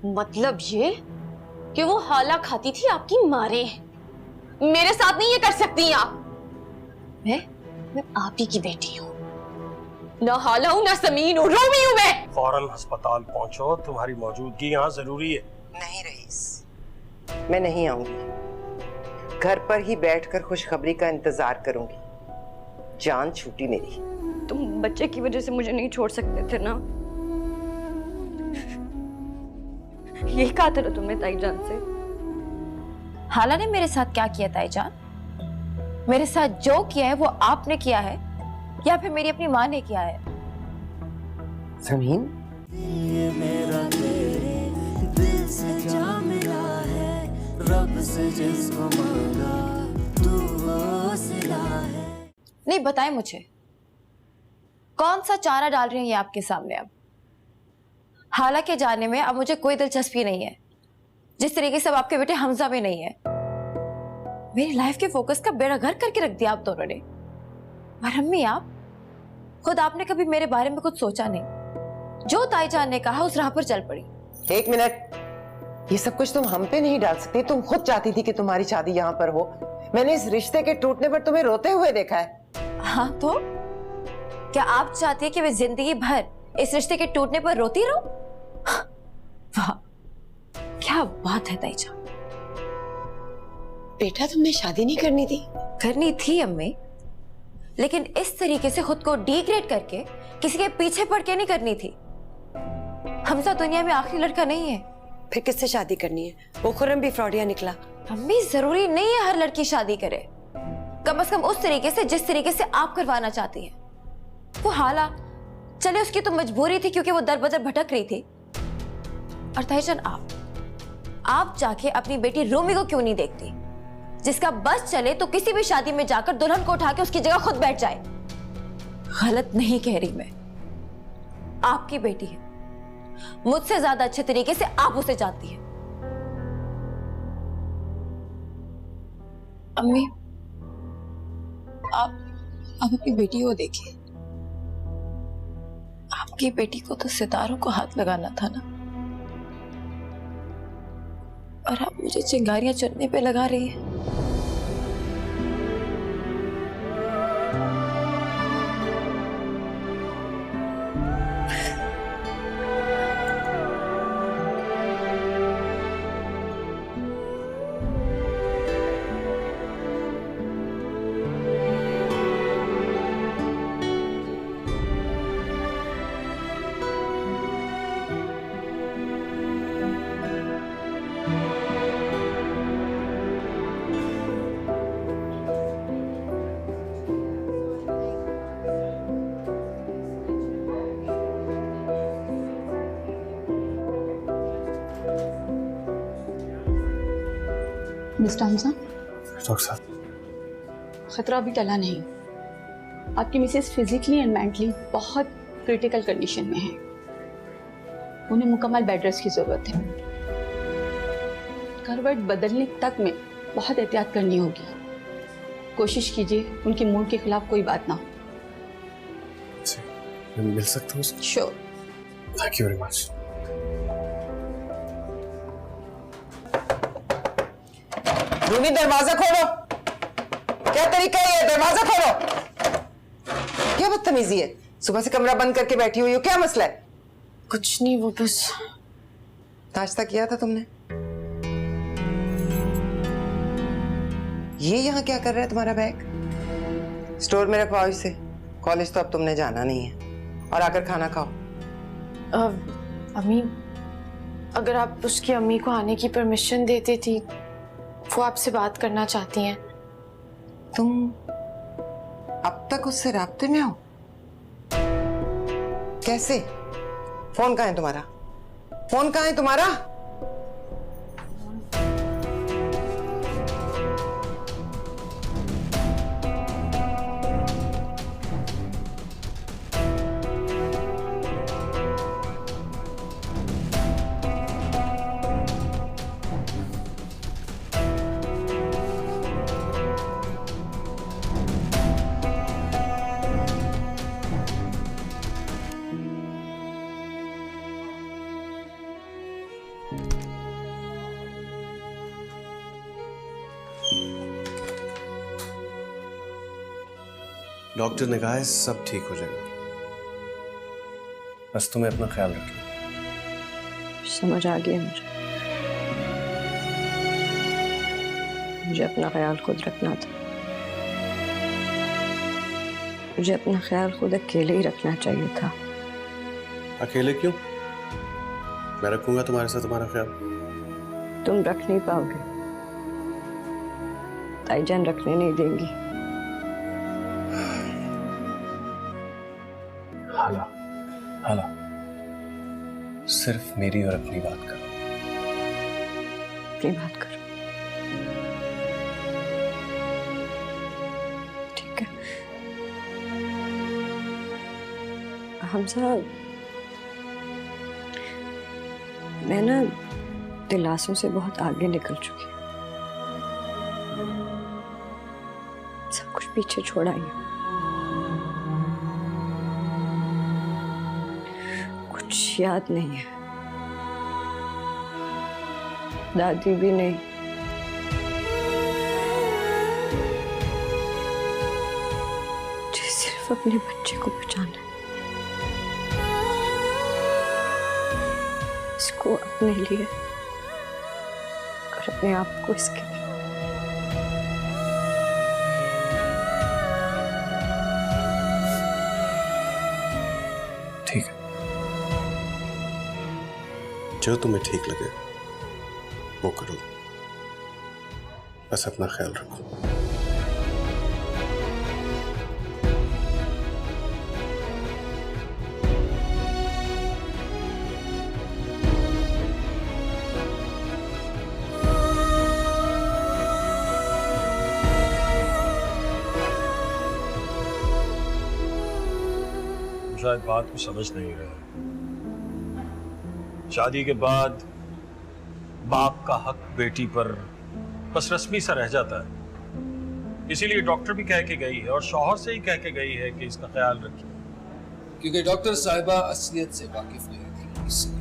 मतलब ये कि वो हाला खाती थी आपकी मारे। मेरे साथ नहीं ये कर सकती आप। मैं आप ही की बेटी हूँ, ना हाला हूँ ना समीन हूँ, रोमी हूँ मैं। फौरन अस्पताल पहुंचो, तुम्हारी मौजूदगी यहाँ जरूरी है। नहीं रईस, मैं नहीं आऊंगी। घर पर ही बैठकर खुशखबरी का इंतजार करूंगी। जान छूटी मेरी। तुम बच्चे की वजह से मुझे नहीं छोड़ सकते थे ना? यही कहा था ना तुमने ताईजान से। हाला ने मेरे साथ क्या किया ताईजान? मेरे साथ जो किया है वो आपने किया है या फिर मेरी अपनी माँ ने किया है? समीन, ये मेरा तेरे दिल से जा मिला है, रब से जिसको मांगा तू वो सिला है। नहीं, बताएं मुझे कौन सा चारा डाल रही हैं ये आपके सामने? अब हाला के जाने में अब मुझे कोई दिलचस्पी नहीं है, जिस तरीके से अब आपके बेटे हमजा में नहीं है। मेरी लाइफ के फोकस का बेड़ा गर्क करके रख दिया आप दोनों ने। और अम्मी, आप खुद आपने कभी मेरे बारे में कुछ सोचा नहीं। जो ताईजान ने कहा उस राह पर चल पड़ी। एक मिनट, ये सब कुछ तुम हम पे नहीं डाल सकती। तुम खुद चाहती थी कि तुम्हारी शादी यहाँ पर हो। मैंने इस रिश्ते के टूटने पर तुम्हें रोते हुए देखा है। हाँ तो क्या आप चाहती है कि मैं जिंदगी भर इस रिश्ते के टूटने पर रोती रहूं? वाह, क्या बात है ताईजान। बेटा, तुमने शादी नहीं करनी थी? करनी थी अम्मी, लेकिन इस तरीके से खुद को डिग्रेड करके किसी के पीछे पड़ के नहीं करनी थी। हमजा दुनिया में आखिरी लड़का नहीं है। फिर किससे शादी करनी है? वो खुर्रम भी फ्रॉडिया निकला। अम्मी, जरूरी नहीं है हर लड़की शादी करे, कम से कम उस तरीके से जिस तरीके से आप करवाना चाहती हैं। वो हाला, चले उसकी तो मजबूरी थी क्योंकि वो दर बदर भटक रही थी। और ताईजान, आप जाके अपनी बेटी रोमी को क्यों नहीं देखती, जिसका बस चले तो किसी भी शादी में जाकर दुल्हन को उठा के उसकी जगह खुद बैठ जाए। गलत नहीं कह रही मैं, आपकी बेटी है, मुझसे ज्यादा अच्छे तरीके से आप उसे जानती हैं। अम्मी, आप अपनी बेटी को देखिए। आपकी बेटी को तो सितारों को हाथ लगाना था ना, और आप मुझे चिंगारियां चुनने पे लगा रही है। मिस्टर हमजा, डॉक्टर साहब, खतरा अभी टला नहीं। आपकी मिसेस फिजिकली एंड मेंटली बहुत क्रिटिकल कंडीशन में है। उन्हें मुकम्मल बेड रेस्ट की जरूरत है। करवट बदलने तक में बहुत एहतियात करनी होगी। कोशिश कीजिए उनके मूड के खिलाफ कोई बात ना हो। मैं मिल सकता हूँ? Sure. Thank you very much. Rumi, दरवाजा खोलो। क्या तरीका है ये? दरवाजा खोलो। क्या बदतमीजी है? सुबह से कमरा बंद करके बैठी हुई हो, क्या मसला है? कुछ नहीं, वो बस। नाश्ता किया था तुमने? ये यहाँ क्या कर रहा है तुम्हारा बैग? स्टोर में रखवाओ इसे। कॉलेज तो अब तुमने जाना नहीं है। और आकर खाना खाओ। अम्मी, अगर आप उसकी अम्मी को आने की परमिशन देती थी, वो आपसे बात करना चाहती हैं। तुम अब तक उससे राब्ते में हो? कैसे? फोन कहाँ है तुम्हारा? फोन कहाँ है तुम्हारा? डॉक्टर ने कहा है सब ठीक हो जाएगा, बस तुम्हें अपना ख्याल रखना। समझ आ गया मुझे अपना ख्याल खुद रखना था। मुझे अपना ख्याल खुद अकेले ही रखना चाहिए था। अकेले क्यों? मैं रखूंगा तुम्हारे साथ तुम्हारा ख्याल। तुम रख नहीं पाओगे, ताईजान रखने नहीं देंगी। हाला, हाला, सिर्फ मेरी और अपनी बात करो। अपनी बात करो, ठीक है? हमजा, मैं ना दिलासों से बहुत आगे निकल चुकी हूँ। सब कुछ पीछे छोड़ा ही, कुछ याद नहीं है, दादी भी नहीं। मुझे सिर्फ अपने बच्चे को बचाना है, इसको अपने लिए और अपने आप को इसके लिए। ठीक है, जो तुम्हें ठीक लगे वो करो, बस अपना ख्याल रखो। शायद बात को समझ नहीं रहे। शादी के बाद बाप का हक बेटी पर बस रस्मी सा रह जाता है। इसीलिए डॉक्टर भी कह के गई है और शौहर से ही कह के गई है कि इसका ख्याल रखिए। क्योंकि डॉक्टर साहिबा असलियत से वाकिफ नहीं थी, इसलिए।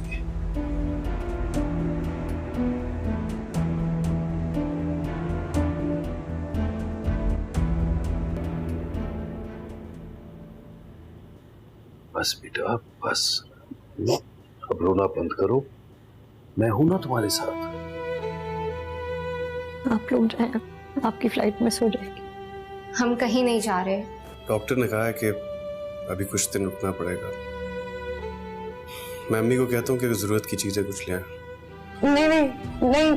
बस बेटा बस, अब रोना बंद करो, मैं हूं ना तुम्हारे साथ। आप लोग जाएं, आपकी फ्लाइट मिस हो जाएगी। हम कहीं नहीं जा रहे। डॉक्टर ने कहा है कि अभी कुछ दिन रुकना पड़ेगा। मैं अम्मी को कहता हूँ कि जरूरत की चीजें कुछ ले आएं। नहीं नहीं नहीं,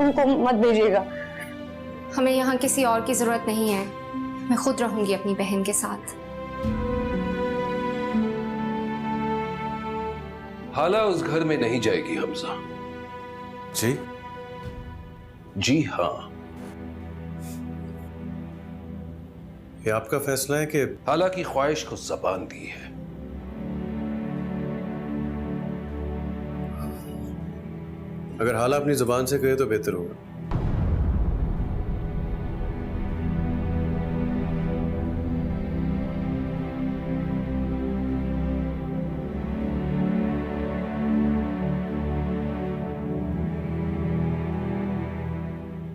उनको मत भेजिएगा। हमें यहाँ किसी और की जरूरत नहीं है, मैं खुद रहूंगी अपनी बहन के साथ। हाला उस घर में नहीं जाएगी हमजा। जी? जी हाँ। ये आपका फैसला है कि? हाला की ख्वाहिश को जबान दी है। अगर हाला अपनी जुबान से कहे तो बेहतर होगा।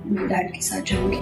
मैं डैड के साथ जाऊंगी।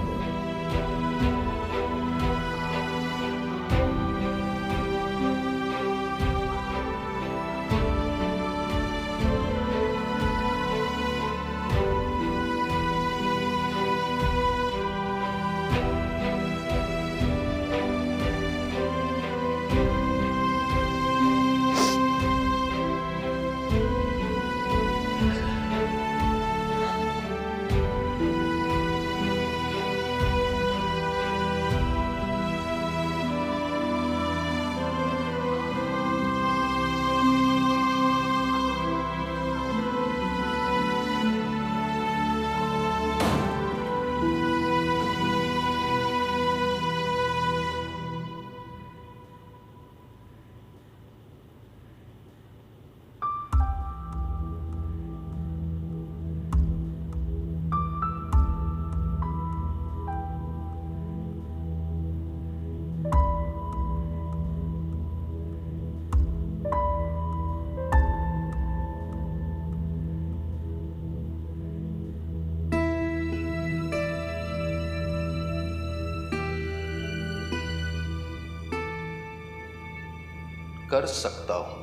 कर सकता हूं।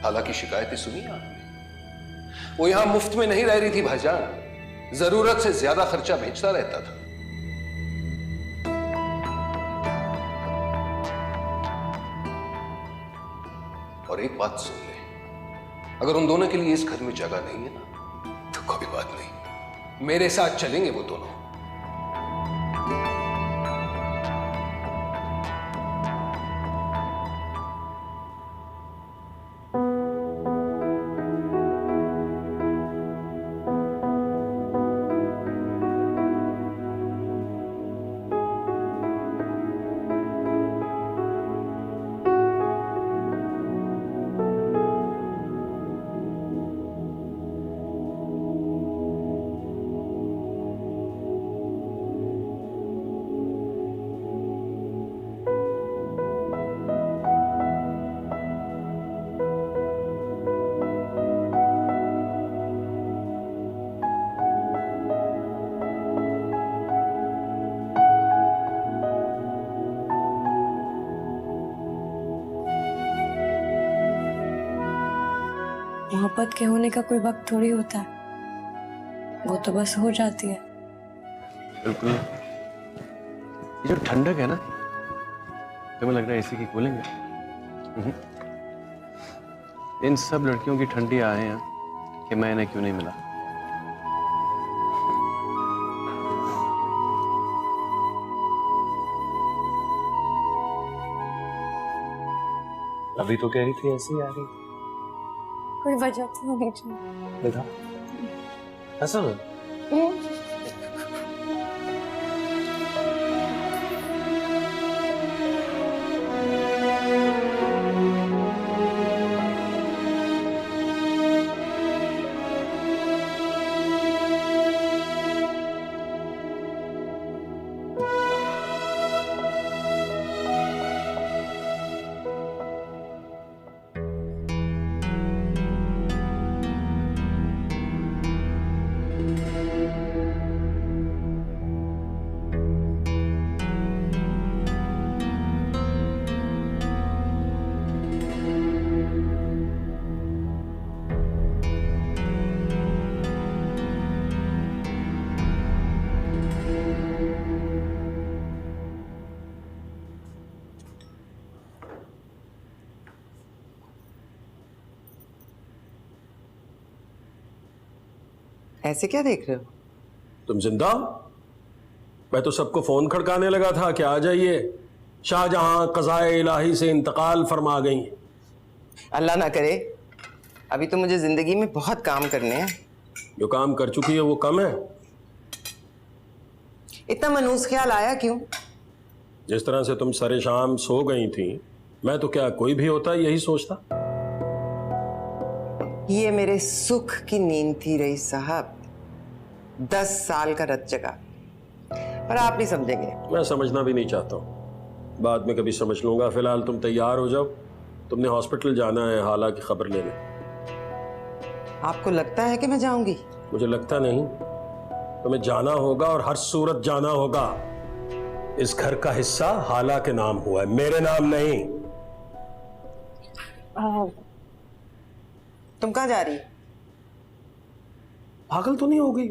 हालांकि शिकायतें सुनी आपने, वो यहां मुफ्त में नहीं रह रही थी भाईजान, जरूरत से ज्यादा खर्चा भेजता रहता था। और एक बात सुन ले, अगर उन दोनों के लिए इस घर में जगह नहीं है ना, तो कोई बात नहीं, मेरे साथ चलेंगे वो दोनों। मोहब्बत के होने का कोई वक्त थोड़ी होता है, वो तो बस हो जाती है। बिल्कुल। ये जो ठंडक है ना, तो मुझे लग रहा है एसी की कूलिंग है। इन सब लड़कियों की ठंडी आए हैं कि मैं इन्हें क्यों नहीं मिला। अभी तो कह रही थी ऐसे ही आ रही, कोई वजह तो होनी चाहिए। देखा ऐसा ना। ऐसे क्या देख रहे हो? तुम जिंदा हो? मैं तो सबको फोन खड़काने लगा था कि आ जाइए, शाहजहां क़ज़ाए इलाही से इंतकाल फरमा गई। अल्लाह ना करे, अभी तो मुझे जिंदगी में बहुत काम करने हैं। जो काम कर चुकी है वो कम है। इतना मनूस ख्याल आया क्यों? जिस तरह से तुम सरे शाम सो गई थी, मैं तो क्या कोई भी होता यही सोचता। ये मेरे सुख की नींद थी रईस साहब, 10 साल का रत जगा, पर आप नहीं समझेंगे। मैं समझना भी नहीं चाहता हूँ, बाद में कभी समझ लूंगा। फिलहाल तुम तैयार हो जाओ, तुमने हॉस्पिटल जाना है हाला की खबर लेने। आपको लगता है कि मैं जाऊंगी? मुझे लगता नहीं, तुम्हें जाना होगा और हर सूरत जाना होगा। इस घर का हिस्सा हाला के नाम हुआ है, मेरे नाम नहीं। तुम कहाँ जा रही? पागल तो नहीं हो गई?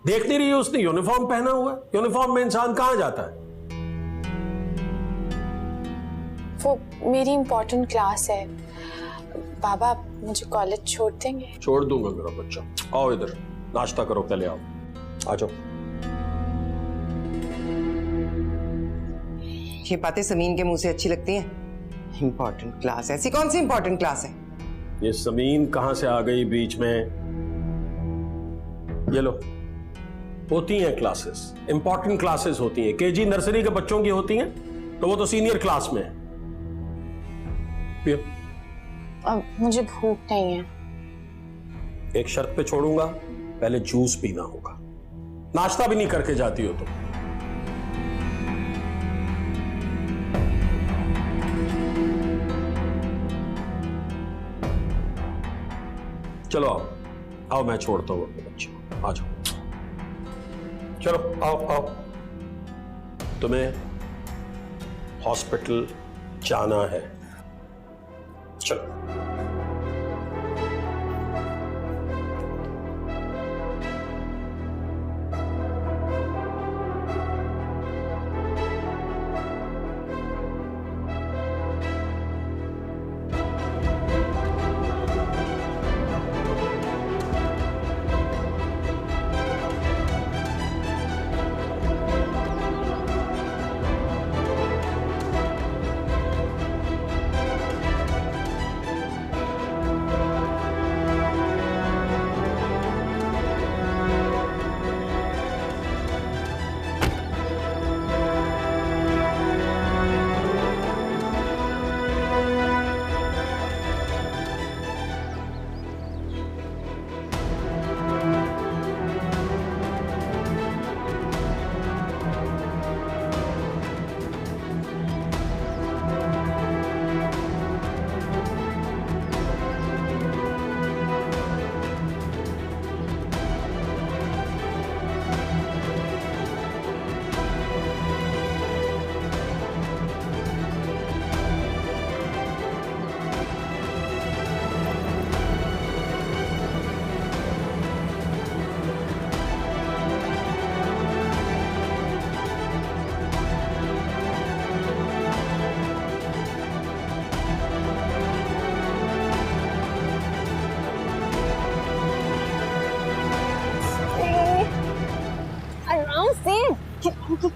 देख नहीं रही हो, उसने यूनिफॉर्म पहना हुआ है। यूनिफॉर्म में इंसान कहाँ जाता है? वो मेरी इंपॉर्टेंट क्लास है। बाबा मुझे कॉलेज छोड़ देंगे? छोड़ दूंगा मेरा बच्चा। आओ इधर, नाश्ता करो, पहले आओ, आ जाओ। ये बातें समीन के मुंह से अच्छी लगती हैं? Important class? ऐसी कौन सी इंपॉर्टेंट क्लास है? ये समीन कहां से आ गई बीच में? ये लो, होती हैं क्लासेस, इंपॉर्टेंट क्लासेस होती हैं। केजी नर्सरी के बच्चों की होती हैं, तो वो तो सीनियर क्लास में है। पियो। अब मुझे भूख नहीं है। एक शर्त पे छोड़ूंगा, पहले जूस पीना होगा। नाश्ता भी नहीं करके जाती हो तुम। चलो आओ, आओ मैं छोड़ता हूँ अपने बच्चे को, आ जाओ। चलो आओ आओ, तुम्हें हॉस्पिटल जाना है। चलो।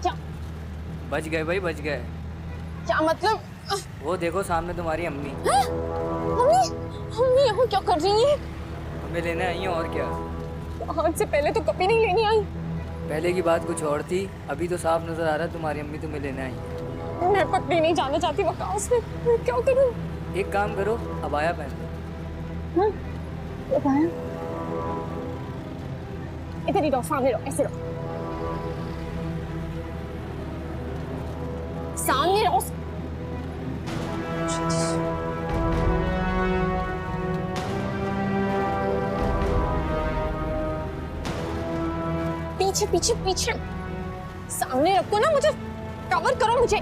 क्या बच गए भाई, बच गए। क्या मतलब? वो देखो सामने तुम्हारी अम्मी। अम्मी, अम्मी यहाँ क्या कर रही है? हमें लेने आई हैं और क्या। आज से पहले तो कभी नहीं लेने आई। पहले की बात कुछ और थी, अभी तो साफ नजर आ रहा है तुम्हारी अम्मी तुम्हें लेने आई है। मैं पत्नी नहीं जाना चाहती वकास में, मैं क्या करूँ? एक काम करो, अबाया पहन लो। अबाया? इधर ही रहो, सामने रहो, ऐसे रहो। सामने रहो। पीछे पीछे पीछे, सामने रखो ना, मुझे कवर करो मुझे।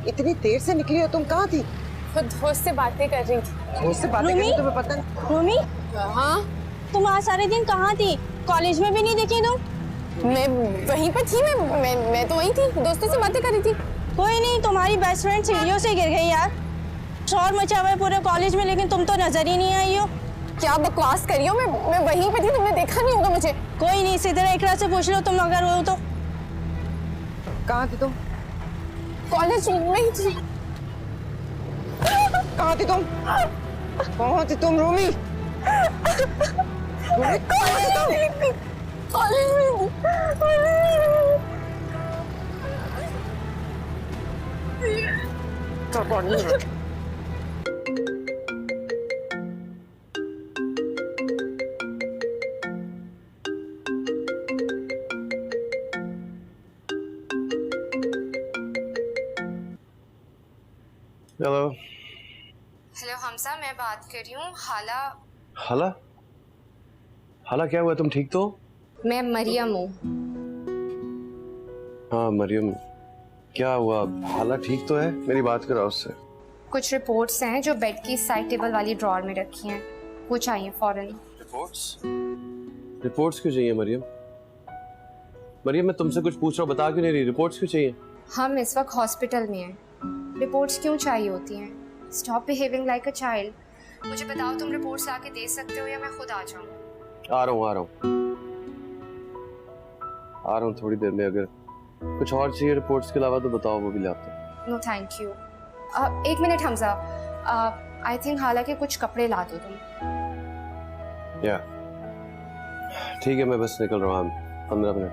इतनी देर से निकली हो, तुम कहाँ थी? खुद दोस्त से बातें कर रही थी। दोस्त से बातें कर रही, तुम्हें पता नहीं? रूमी, हाँ तुम आज सारे दिन कहाँ थी? कॉलेज में भी नहीं दिखी तुम? मैं वहीं पर थी, मैं तो वहीं थी, दोस्तों से बातें कर रही थी। कोई नहीं, तुम्हारी बेस्ट फ्रेंड सीढ़ियों से गिर गई यार। शोर मचा हुआ है पूरे कॉलेज में, लेकिन तुम तो नजर ही नहीं आई हो। क्या बकवास करी हो? मैं वहीं पे थी, तुमने देखा नहीं होगा मुझे। कोई नहीं, इसी तरह इकरा से पूछ लो तुम अगर हो तो। कहाँ थी तुम? कॉलेज में ही थी। कहाँ थी तुम? कहाँ थी तुम रूमी? रूमी कहाँ थी तुम? कॉलेज में हेलो। हेलो हमसा, मैं बात कर रही हूँ। हाला हाला? हाला क्या हुआ, तुम ठीक तो? मैं मरियम हूँ। हाँ मरियम, क्या हुआ? हालत ठीक तो है? मेरी बात करा उससे। कुछ रिपोर्ट्स हैं जो बेड की साइड टेबल वाली ड्रॉर में रखी हैं, वो चाहिए फौरन। रिपोर्ट्स? रिपोर्ट्स क्यों चाहिए मरियम? मरियम मैं तुमसे कुछ पूछ रहा हूँ, बता क्यों नहीं रही? रिपोर्ट्स क्यों चाहिए? हम इस वक्त हॉस्पिटल में हैं, रिपोर्ट्स क्यों चाहिए होती हैं? Stop behaving like a child. मुझे बताओ तुम रिपोर्ट्स लाके दे सकते हो या मैं खुद आ जाऊँ? आ रहा हूँ थोड़ी देर में। अगर कुछ और चाहिए रिपोर्ट्स के अलावा तो बताओ, वो भी लाता हूँ। No thank you. एक मिनट हमजा, आई थिंक हालांकि कुछ कपड़े ला दो तुम। या ठीक है, मैं बस निकल रहा हूँ, 15 मिनट।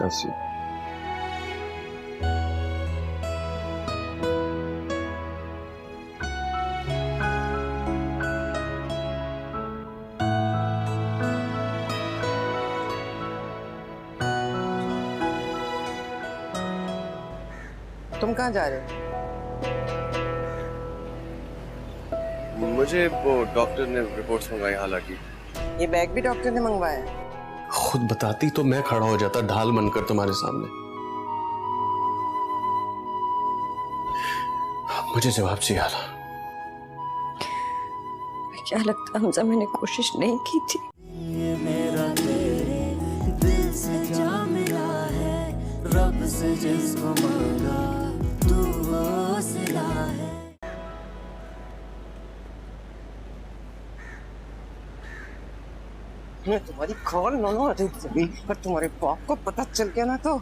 ऐसी तुम कहाँ जा रहे हो? मुझे वो डॉक्टर ने रिपोर्ट्स मंगाई। हालांकि ये बैग भी डॉक्टर ने मंगवाया? खुद बताती तो मैं खड़ा हो जाता ढाल बनकर तुम्हारे सामने। मुझे जवाब चाहिए हाला। क्या लगता है हमजा, मैंने कोशिश नहीं की थी? ये मेरा तेरे दिल से जा मिला है, रब से जिसको मांगा तू वो सिला है। मैं तुम्हारी कॉल पर तुम्हारे बाप को पता चल गया ना तो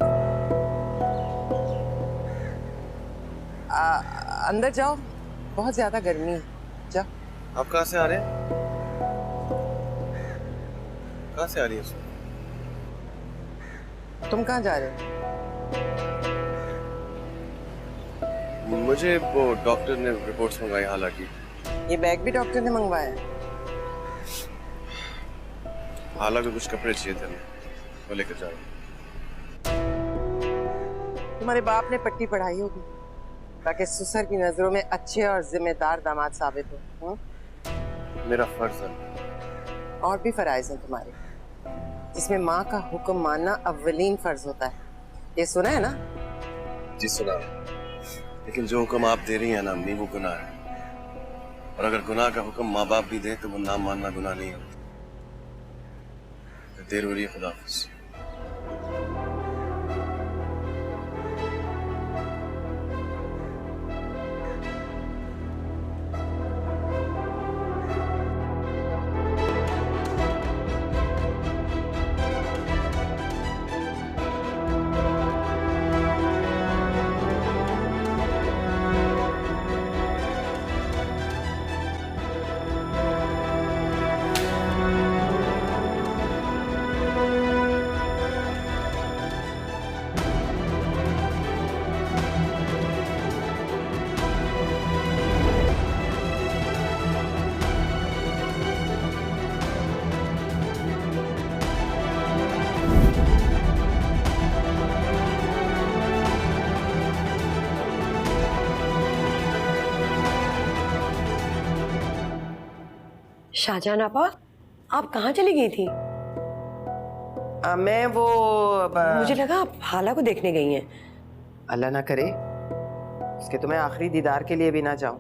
अंदर जाओ, बहुत ज्यादा गर्मी है। जाओ। आप कहाँ से आ रहे हैं? कहाँ से आ रही है? तुम कहाँ जा रहे हो? मुझे वो डॉक्टर ने रिपोर्ट्स मंगाई। हालांकि ये बैग भी डॉक्टर ने मंगवाया? हालांकि कुछ कपड़े चाहिए थे, वो लेकर जा रहा हूँ। तुम्हारे बाप ने पट्टी पढ़ाई होगी ताकि ससुर की नजरों में अच्छे और जिम्मेदार दामाद साबित हो। मेरा फर्ज है। और भी फराइज हैं तुम्हारे, जिसमें माँ का हुक्म मानना अव्वलीन फर्ज होता है। ये सुना है ना? जी सुना, लेकिन जो हुक्म आप दे रही हैं ना अम्मी, वो गुनाह है। और अगर गुनाह का हुक्म माँ बाप भी दे तो वो ना मानना गुनाह नहीं होता। देर हो रही है, खुदा हाफिज़। शाहजहान आपा, आप कहाँ चली गई थी? मैं वो मुझे लगा आप हाला को देखने गई हैं। अल्लाह ना करे उसके तो मैं आखिरी दीदार के लिए भी ना जाऊं।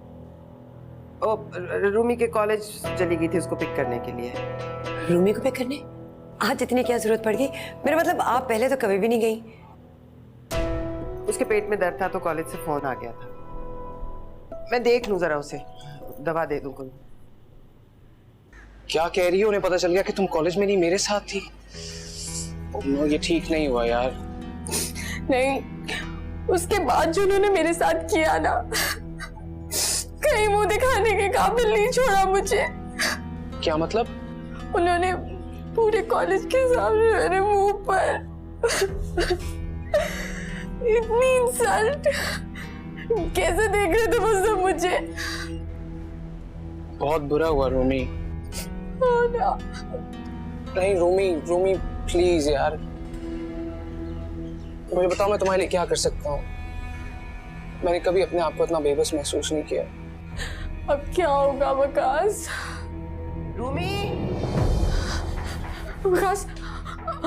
ओ रूमी के कॉलेज चली गई थी उसको पिक करने के लिए। रूमी को पिक करने? आज इतनी क्या जरूरत पड़ गई? मेरा मतलब आप पहले तो कभी भी नहीं गई। उसके पेट में दर्द था तो कॉलेज से फोन आ गया था। मैं देख लूं जरा, उसे दवा दे दूं कोई। क्या कह रही हो? उन्हें पता चल गया कि तुम कॉलेज में नहीं मेरे साथ थी? नो, ये ठीक नहीं हुआ यार। नहीं, उसके बाद जो उन्होंने मेरे साथ किया ना, कहीं मुंह दिखाने के काबिल नहीं छोड़ा मुझे। क्या मतलब? उन्होंने पूरे कॉलेज के सामने मेरे मुंह पर इतनी इंसल्ट। कैसे देख रहे थे वो सब मुझे? बहुत बुरा हुआ रूमी। ना। नहीं रूमी प्लीज यार, मुझे बताओ मैं तुम्हारे लिए क्या कर सकता हूँ। मैंने कभी अपने आप को इतना बेबस महसूस नहीं किया। अब क्या होगा वकास? रूमी, वकास,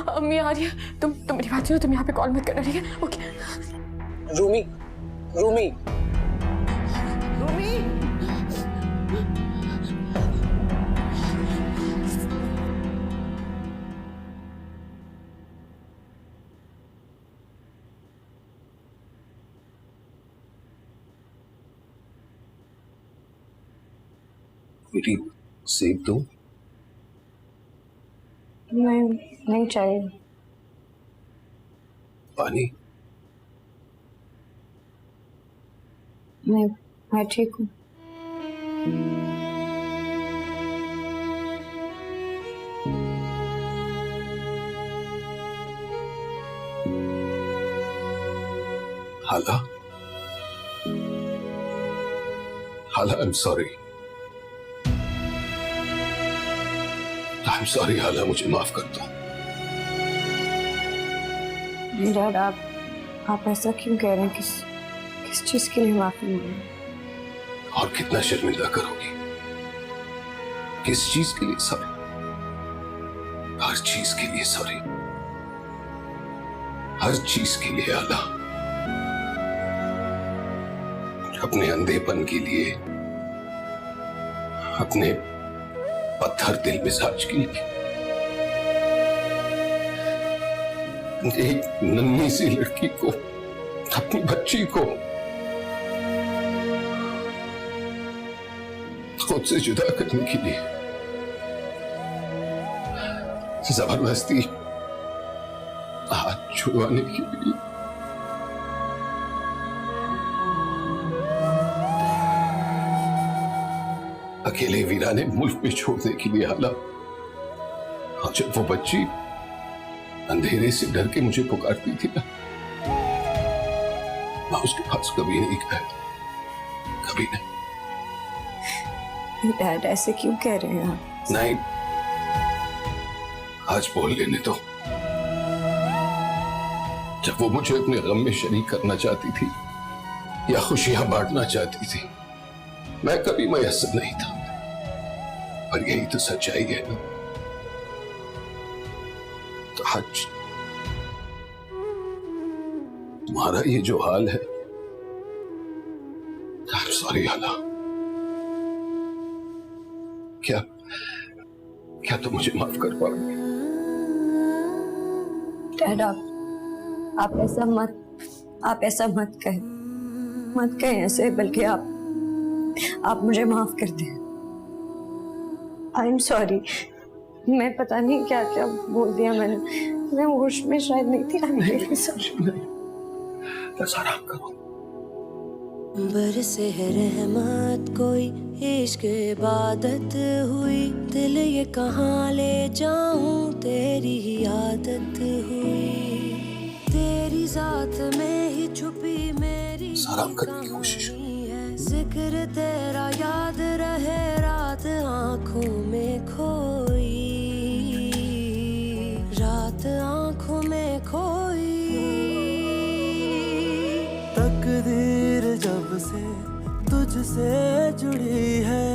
अम्मी आ रही है, तुम मेरी बात सुनो, तुम यहाँ पे कॉल मत करना, ठीक है? ओके। रूमी, रूमी, रूमी। बेटी सेब दो। नहीं चाहिए। पानी? नहीं, मैं ठीक हूँ। हाला, हाला, I am sorry. I am sorry हाला, मुझे माफ कर दो। डैड, आप ऐसा क्यों कह रहे हैं? किस चीज के लिए माफी मांगे? और कितना शर्मिंदा करोगी? किस चीज के लिए सॉरी? हर चीज के लिए सॉरी, हर चीज के लिए हाला। अपने अंधेपन के लिए, अपने पत्थर दिल मिजाज के लिए, एक नन्ही सी लड़की को, अपनी बच्ची को खुद से जुदा करने के लिए, जबरदस्ती हाथ छुड़वाने के लिए, अकेले वीराने मुल्क में छोड़ने के लिए हाला। और जब वो बच्ची अंधेरे से डर के मुझे पुकारती थी ना, मैं उसके पास कभी नहीं गया, कभी नहीं। डैड, ऐसे क्यों कह रहे हैं आप? नहीं, आज बोल लेने दो। जब वो मुझे अपने गम में शरीक करना चाहती थी या खुशियां बांटना चाहती थी, मैं कभी मयस्सर नहीं था। पर यही तो सच्चाई है ना। तो आज तुम्हारा ये जो हाल है, आई एम सॉरी हाला। क्या तुम मुझे माफ कर पाओगे? डैड, आप ऐसा मत कहें ऐसे, बल्कि आप मुझे माफ कर दें। आई एम सॉरी, मैं पता नहीं क्या क्या बोल दिया मैंने, मैं होश में शायद नहीं थी। I am really sorry. बस आराम करो। बरसे है रहमत कोई, इश्क इबादत हुई, दिल ये कहाँ ले जाऊं, तेरी ही आदत हुई, तेरी जात में ही छुपी मेरी कहानी है, जिक्र तेरा याद रहे रात आंखों में खोई, रात आंखों में खोई। तकदीर जब से तुझसे जुड़ी है,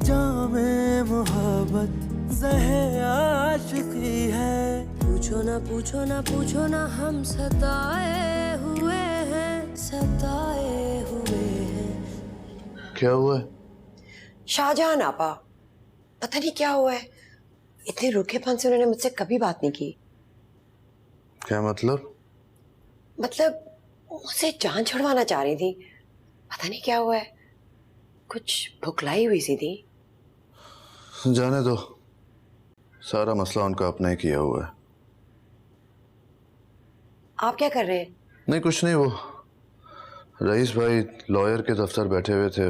जामे मोहब्बत ज़हे आशिकी है, पूछो ना पूछो ना पूछो ना, हम सताए हुए हैं, सताए हुए हैं। क्या हुआ है? शाहजहान आपा, पता नहीं क्या हुआ है, इतने रूखेपन से उन्होंने मुझसे कभी बात नहीं की। क्या मतलब? मतलब मुझसे जान छुड़वाना चाह रही थी, पता नहीं क्या हुआ है, कुछ भुखलाई हुई सी थी। जाने दो, सारा मसला उनका अपना ही किया हुआ है। आप क्या कर रहे हैं? नहीं, कुछ नहीं। वो रईस भाई लॉयर के दफ्तर बैठे हुए थे,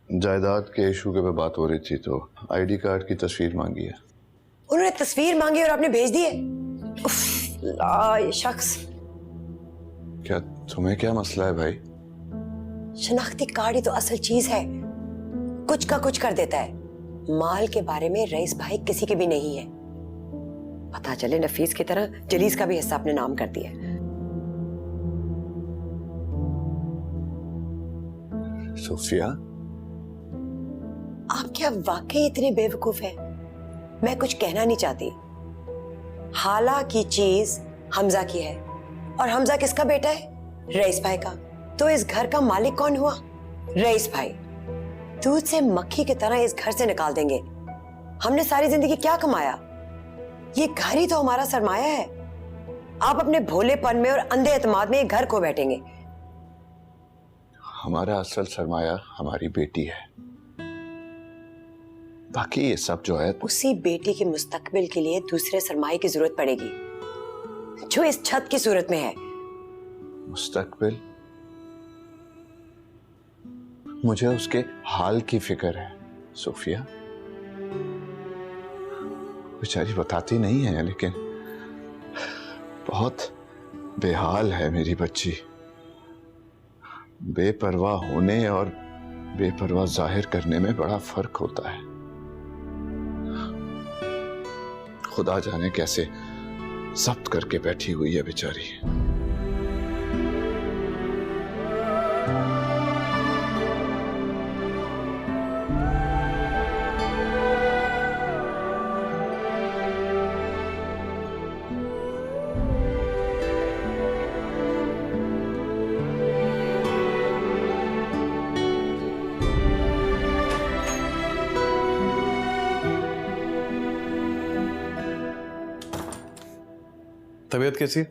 जायदाद के इशू के पे बात हो रही थी, तो आईडी कार्ड की तस्वीर मांगी है। उन्होंने तस्वीर मांगी और आपने भेज दी है? उफ, ला, ये शख्स। क्या तुम्हें क्या मसला है भाई? शनाख्ती कार्ड ही तो असल चीज है, कुछ का कुछ कर देता है। माल के बारे में रईस भाई किसी के भी नहीं है, पता चले नफीस की तरह जलीस का भी हिस्सा अपने नाम कर दिया। सोफिया, आप क्या वाकई इतने बेवकूफ हैं? मैं कुछ कहना नहीं चाहती, हाला की चीज हमजा की है, और हमजा किसका बेटा है? रईस भाई का। तो इस घर का मालिक कौन हुआ? रईस भाई। दूध से मक्खी की तरह इस घर से निकाल देंगे। हमने सारी जिंदगी क्या कमाया? ये घर ही तो हमारा सरमाया है। आप अपने भोलेपन में और अंधे एतमाद में ये घर खो बैठेंगे। हमारा असल सरमाया हमारी बेटी है, बाकी ये सब जो है उसी बेटी के मुस्तकबिल के लिए दूसरे सरमाए की जरूरत पड़ेगी, जो इस छत की सूरत में है। मुस्तकबिल? मुझे उसके हाल की फिक्र है सोफिया। बेचारी बताती नहीं है, लेकिन बहुत बेहाल है मेरी बच्ची। बेपरवाह होने और बेपरवाह जाहिर करने में बड़ा फर्क होता है। खुदा जाने कैसे जब्त करके बैठी हुई है बेचारी। तबीयत कैसी? ये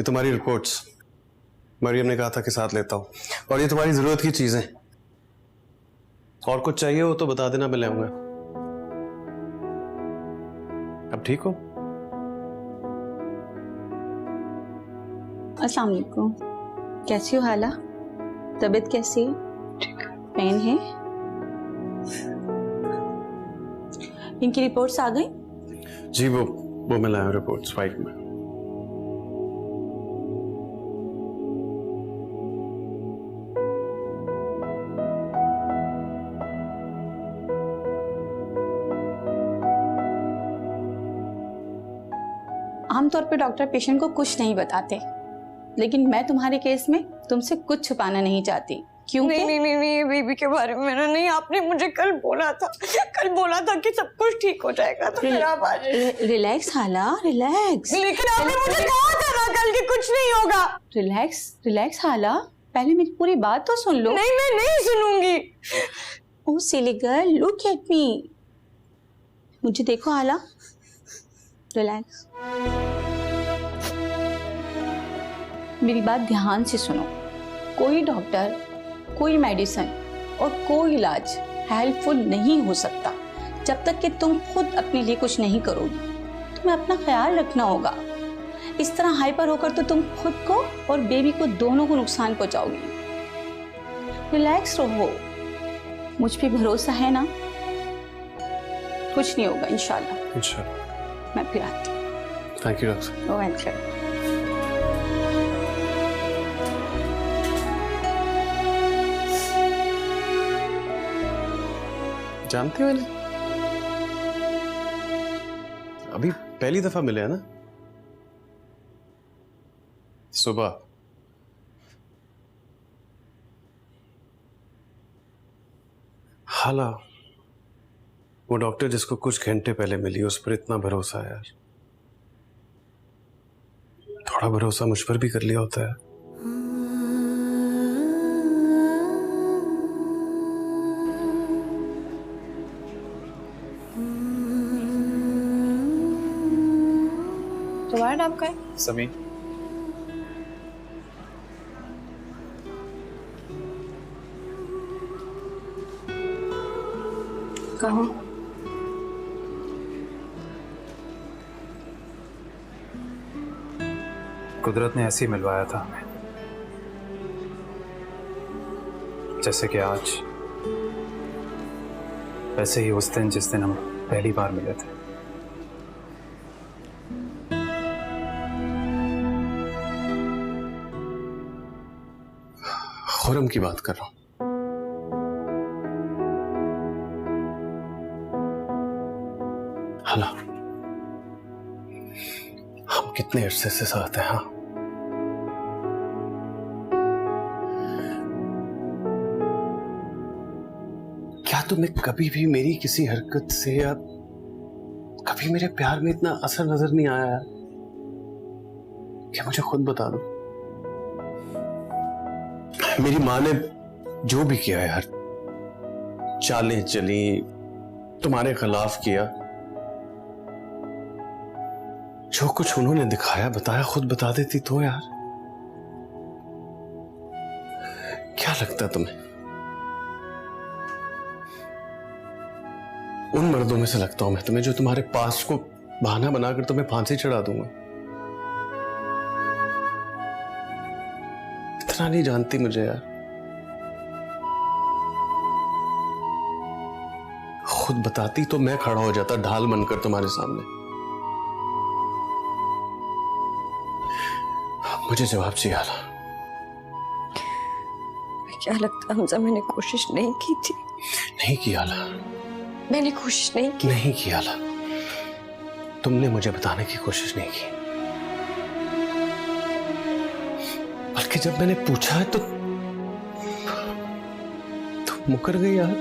तुम्हारी रिपोर्ट्स मरियम ने कहा था कि साथ लेता हूं, और ये तुम्हारी जरूरत की चीजें। और कुछ चाहिए हो तो बता देना, मैं ले आऊंगा। अब ठीक हो? अस्सलाम वालेकुम। कैसी हो हाला? तबीयत कैसी है? पेन है? इनकी रिपोर्ट्स आ गई? जी वो मैं लाया रिपोर्ट्स फाइल में। आमतौर पे डॉक्टर पेशेंट को कुछ नहीं बताते, लेकिन मैं तुम्हारे केस में तुमसे कुछ छुपाना नहीं चाहती। क्यों? नहीं, बेबी के बारे में मैंने नहीं, आपने मुझे कल बोला था कि सब कुछ ठीक हो जाएगा, तो फिर आप रिलैक्स हाला, रिलैक्स। लेकिन आपने मुझे कहा था ना कल कि कुछ नहीं होगा। रिलैक्स हाला, पहले मेरी पूरी बात तो सुन लो। नहीं, मैं नहीं सुनूंगी। Oh silly girl, look at me. मुझे देखो हाला, रिलैक्स। मेरी बात ध्यान से सुनो। कोई डॉक्टर, कोई मेडिसिन और कोई इलाज हेल्पफुल नहीं हो सकता जब तक कि तुम खुद अपने लिए कुछ नहीं करोगी। तुम्हें अपना ख्याल रखना होगा। इस तरह हाइपर होकर तो तुम खुद को और बेबी को दोनों को नुकसान पहुंचाओगी। रिलैक्स रहो, मुझ पे भरोसा है ना? कुछ नहीं होगा इंशाल्लाह। मैं फिर आती हूँ। Thank you doctor. Oh welcome. जानते हो इन्हें? अभी पहली दफा मिले हैं ना? सुबह। हाला, वो डॉक्टर जिसको कुछ घंटे पहले मिली, उस पर इतना भरोसा है यार। थोड़ा भरोसा मुझ पर भी कर लिया होता है। तुम्हारा नाम क्या है? समीन। कहो। कुदरत ने ऐसे ही मिलवाया था हमें, जैसे कि आज, वैसे ही उस दिन जिस दिन हम पहली बार मिले थे। खुरम की बात कर रहा हूं। हाला, हम कितने अरसे से साथ हैं। हाँ, क्या तुम्हें कभी भी मेरी किसी हरकत से या कभी मेरे प्यार में इतना असर नजर नहीं आया यार कि मुझे खुद बता दो। मेरी माँ ने जो भी किया यार, चालें चली, तुम्हारे खिलाफ किया, जो कुछ उन्होंने दिखाया बताया खुद बता देती तो यार। क्या लगता तुम्हें उन मर्दों में से लगता हूं मैं तुम्हें जो तुम्हारे पास को बहाना बनाकर तुम्हें फांसी चढ़ा दूंगा? इतना नहीं जानती मुझे यार। खुद बताती तो मैं खड़ा हो जाता ढाल बनकर तुम्हारे सामने। मुझे जवाब चाहिए आला। क्या लगता हमजा, मैंने कोशिश नहीं की थी? नहीं की आला, मैंने कोशिश नहीं की। नहीं की आला, तुमने मुझे बताने की कोशिश नहीं की, बल्कि जब मैंने पूछा है तो मुकर गई यार।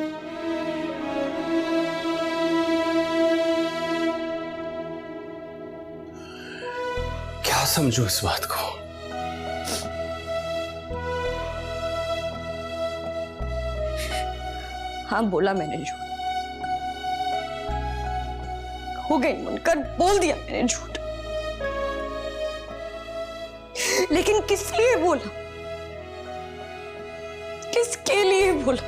क्या समझो इस बात को? हाँ बोला मैंने झूठ, हो गई मुनकर, बोल दिया मैंने झूठ। लेकिन किस लिए बोला, किसके लिए बोला?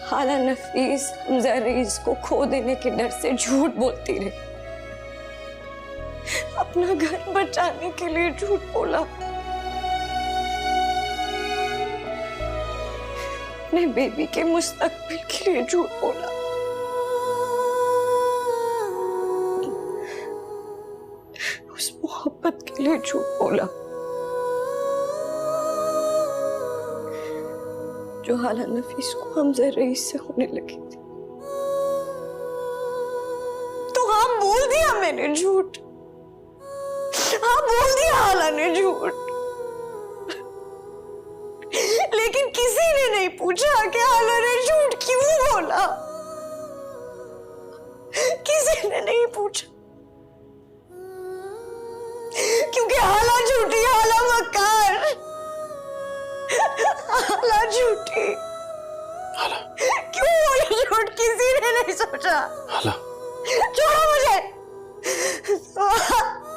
हाला नफीस हमजा रईस को खो देने के डर से झूठ बोलती रही, अपना घर बचाने के लिए झूठ बोला, अपने बेबी के मुस्तकबिल के लिए झूठ बोला। उस मोहब्बत के लिए झूठ बोला जो हाला नफीस को हमजा रईस से होने लगी थी। तो हाँ बोल दिया मैंने झूठ, हाँ बोल दिया हाला ने झूठ। लेकिन किसी ने नहीं पूछा कि हाला ने झूठ क्यों बोला। किसी ने नहीं पूछा, क्योंकि हाला झूठी, हाला मक्कार, हाला झूठी। हाला क्यों बोली झूठ, किसी ने नहीं सोचा। हाला छोड़ो मुझे,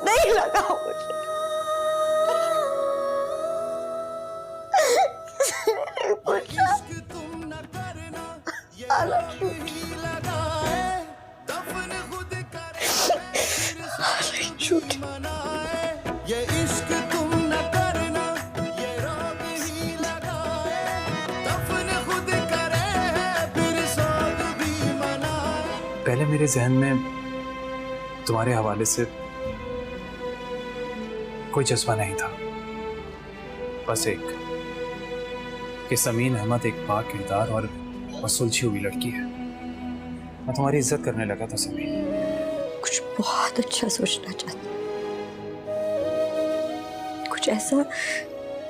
नहीं लगा मुझे। हाला झूठी, झूठी। ये इश्क तुम न करना, ये रोग ही लगाए, दफन खुद करे फिर सोग भी मनाए। पहले मेरे जहन में तुम्हारे हवाले से कोई जज्बा नहीं था, बस एक कि समीन अहमद एक पाक किरदार और सुलझी हुई लड़की है। मैं तुम्हारी इज्जत करने लगा था समीन। कुछ बहुत अच्छा सोचना चाहती, कुछ ऐसा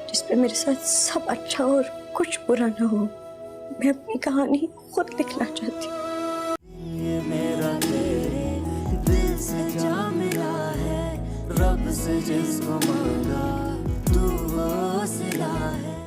जिसमें मेरे साथ सब अच्छा और कुछ बुरा ना हो। मैं अपनी कहानी खुद लिखना चाहती हूँ। ये मेरा तेरे दिल से जा मिला है, रब से जिसको मांगा तू वो सिला है।